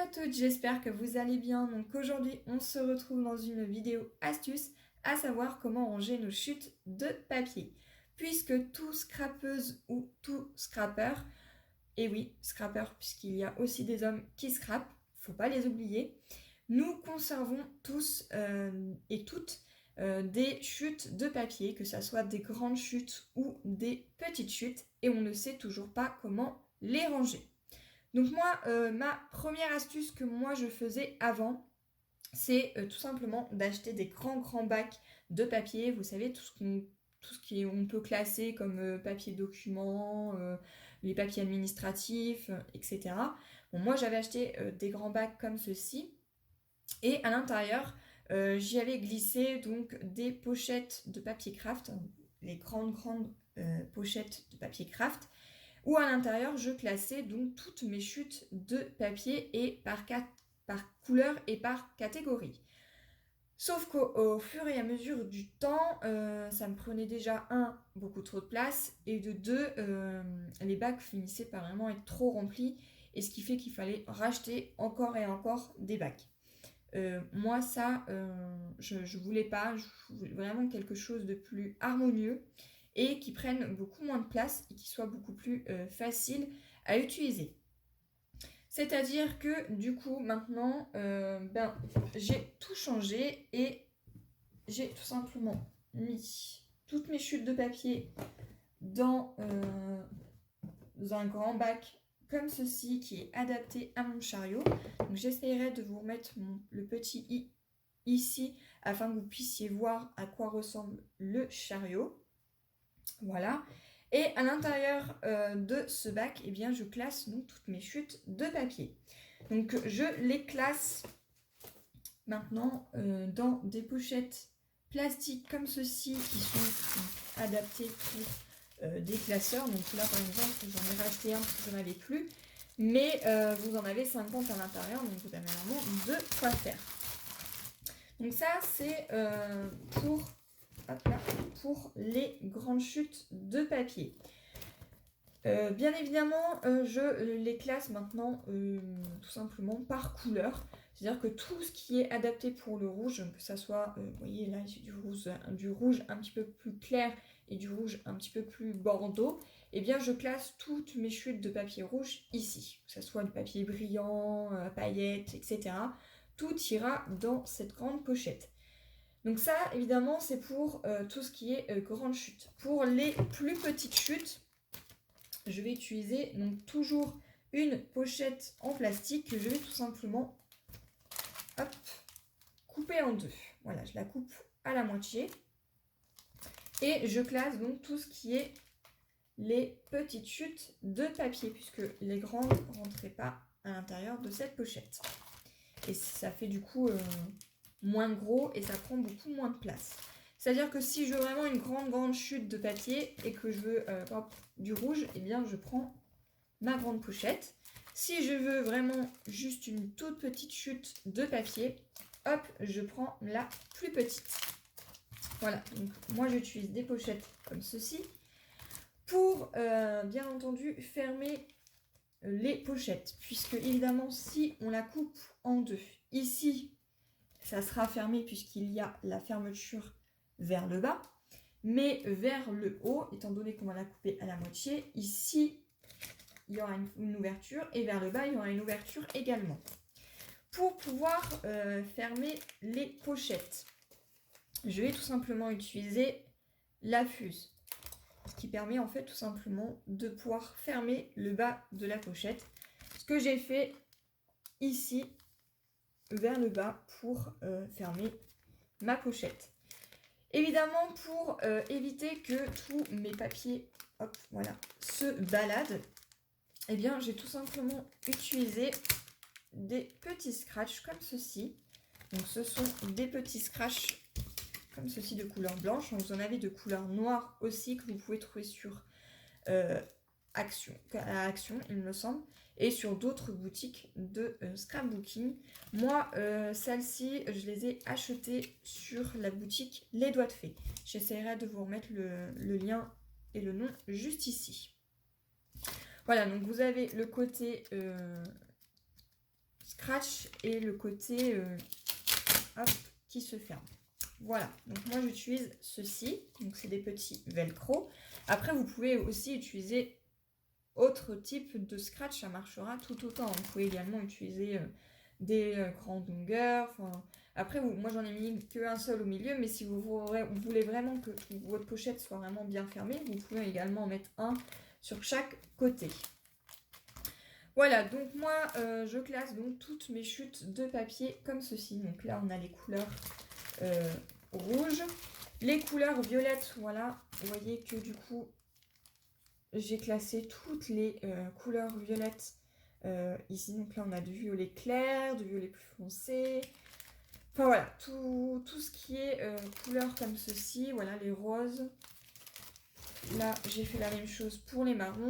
à toutes, j'espère que vous allez bien. Donc aujourd'hui, on se retrouve dans une vidéo astuce, à savoir comment ranger nos chutes de papier. Puisque tout scrapeuse ou tout scrapper, et oui, scrapper puisqu'il y a aussi des hommes qui scrapent, faut pas les oublier, nous conservons tous et toutes des chutes de papier, que ce soit des grandes chutes ou des petites chutes, et on ne sait toujours pas comment les ranger. Donc moi, ma première astuce que moi je faisais avant, c'est tout simplement d'acheter des grands bacs de papier. Vous savez, tout ce qui on peut classer comme papier document, les papiers administratifs, etc. Bon, moi j'avais acheté des grands bacs comme ceci. Et à l'intérieur, j'y avais glissé donc des pochettes de papier craft, les grandes pochettes de papier craft, où à l'intérieur je classais donc toutes mes chutes de papier et par couleur et par catégorie. Sauf qu'au fur et à mesure du temps, ça me prenait déjà beaucoup trop de place, et de deux, les bacs finissaient par vraiment être trop remplis, et ce qui fait qu'il fallait racheter encore et encore des bacs. Moi ça, je voulais pas, je voulais vraiment quelque chose de plus harmonieux et qui prenne beaucoup moins de place et qui soit beaucoup plus facile à utiliser. C'est-à-dire que du coup maintenant, j'ai tout changé et j'ai tout simplement mis toutes mes chutes de papier dans un grand bac comme ceci qui est adapté à mon chariot. Donc j'essaierai de vous remettre le petit i ici afin que vous puissiez voir à quoi ressemble le chariot. Voilà. Et à l'intérieur de ce bac, eh bien, je classe donc toutes mes chutes de papier. Donc je les classe maintenant dans des pochettes plastiques comme ceci qui sont adaptées pour des classeurs. Donc là par exemple, j'en ai racheté un parce que j'en avais plus. Mais vous en avez 50 à l'intérieur, donc vous avez vraiment de quoi faire. Donc ça c'est pour les grandes chutes de papier. Bien évidemment, je les classe maintenant tout simplement par couleur. C'est-à-dire que tout ce qui est adapté pour le rouge, que ça soit, vous voyez là, j'ai du rouge un petit peu plus clair et du rouge un petit peu plus bordeaux, eh bien je classe toutes mes chutes de papier rouge ici. Que ça soit du papier brillant, paillettes, etc. Tout ira dans cette grande pochette. Donc ça, évidemment, c'est pour tout ce qui est grande chute. Pour les plus petites chutes, je vais utiliser donc toujours une pochette en plastique que je vais tout simplement couper en deux. Voilà, je la coupe à la moitié. Et je classe donc tout ce qui est les petites chutes de papier, puisque les grandes ne rentraient pas à l'intérieur de cette pochette. Et ça fait du coup moins gros et ça prend beaucoup moins de place. C'est-à-dire que si je veux vraiment une grande chute de papier et que je veux du rouge, eh bien je prends ma grande pochette. Si je veux vraiment juste une toute petite chute de papier, hop, je prends la plus petite. Voilà, donc moi j'utilise des pochettes comme ceci pour bien entendu fermer les pochettes, puisque évidemment si on la coupe en deux, ici ça sera fermé puisqu'il y a la fermeture vers le bas, mais vers le haut, étant donné qu'on va la couper à la moitié, ici il y aura une ouverture et vers le bas il y aura une ouverture également. Pour pouvoir fermer les pochettes, je vais tout simplement utiliser la fuse, ce qui permet en fait tout simplement de pouvoir fermer le bas de la pochette. Ce que j'ai fait ici vers le bas pour fermer ma pochette. Évidemment, pour éviter que tous mes papiers se baladent, eh bien j'ai tout simplement utilisé des petits scratchs comme ceci. Donc ce sont des petits scratchs comme ceci de couleur blanche. Vous en avez de couleur noire aussi que vous pouvez trouver sur Action, il me semble, et sur d'autres boutiques de scrapbooking. Moi, celles-ci, je les ai achetées sur la boutique Les Doigts de Fée. J'essaierai de vous remettre le lien et le nom juste ici. Voilà, donc vous avez le côté scratch et le côté hop, qui se ferme. Voilà, donc moi j'utilise ceci, donc c'est des petits velcro. Après vous pouvez aussi utiliser autre type de scratch, ça marchera tout autant. Vous pouvez également utiliser des grandes longueurs. Après, moi j'en ai mis qu'un seul au milieu, mais si vous voulez vraiment que votre pochette soit vraiment bien fermée, vous pouvez également en mettre un sur chaque côté. Voilà, donc moi je classe donc toutes mes chutes de papier comme ceci. Donc là on a les couleurs rouges, les couleurs violettes, voilà. Vous voyez que du coup j'ai classé toutes les couleurs violettes ici. Donc là on a du violet clair, du violet plus foncé. Enfin voilà, tout ce qui est couleurs comme ceci. Voilà les roses. Là j'ai fait la même chose pour les marrons,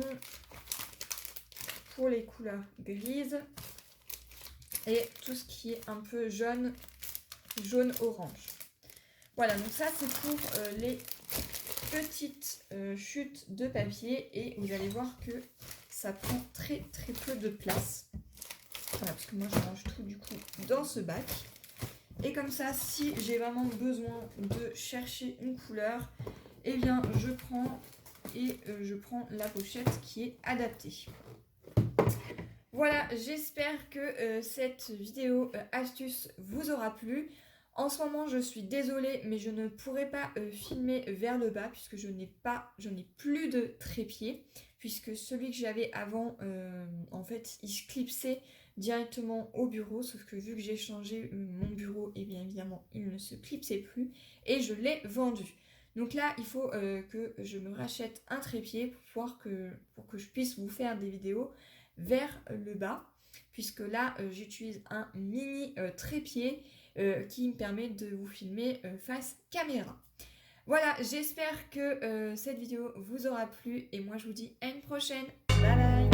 pour les couleurs grises et tout ce qui est un peu jaune orange. Voilà, donc ça c'est pour les petites chutes de papier et vous allez voir que ça prend très peu de place. Voilà, parce que moi je range tout du coup dans ce bac. Et comme ça, si j'ai vraiment besoin de chercher une couleur, eh bien je prends la pochette qui est adaptée. Voilà, j'espère que cette vidéo astuce vous aura plu. En ce moment, je suis désolée, mais je ne pourrai pas filmer vers le bas puisque je n'ai plus de trépied. Puisque celui que j'avais avant, en fait, il se clipsait directement au bureau. Sauf que vu que j'ai changé mon bureau, et bien évidemment, il ne se clipsait plus. Et je l'ai vendu. Donc là, il faut que je me rachète un trépied pour que je puisse vous faire des vidéos vers le bas. Puisque là, j'utilise un mini trépied qui me permet de vous filmer face caméra. Voilà, j'espère que cette vidéo vous aura plu et moi je vous dis à une prochaine. Bye bye.